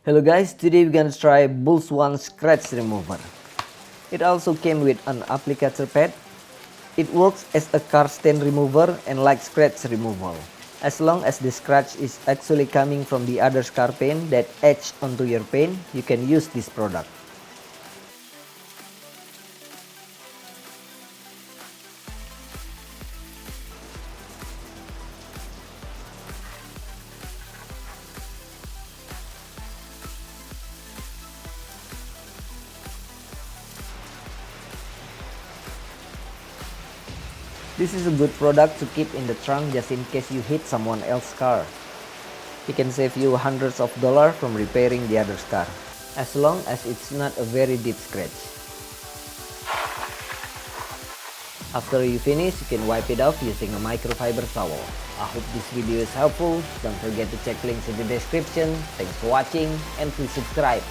Hello guys, today we're gonna try Bulls One Scratch Remover. It also came with an applicator pad. It works as a car stain remover and like scratch removal. As long as the scratch is actually coming from the other car paint that etched onto your paint, you can use this product. This is a good product to keep in the trunk just in case you hit someone else's car. It can save you hundreds of dollars from repairing the other's car, as long as it's not a very deep scratch. After you finish, you can wipe it off using a microfiber towel. I hope this video is helpful. Don't forget to check links in the description. Thanks for watching and please subscribe.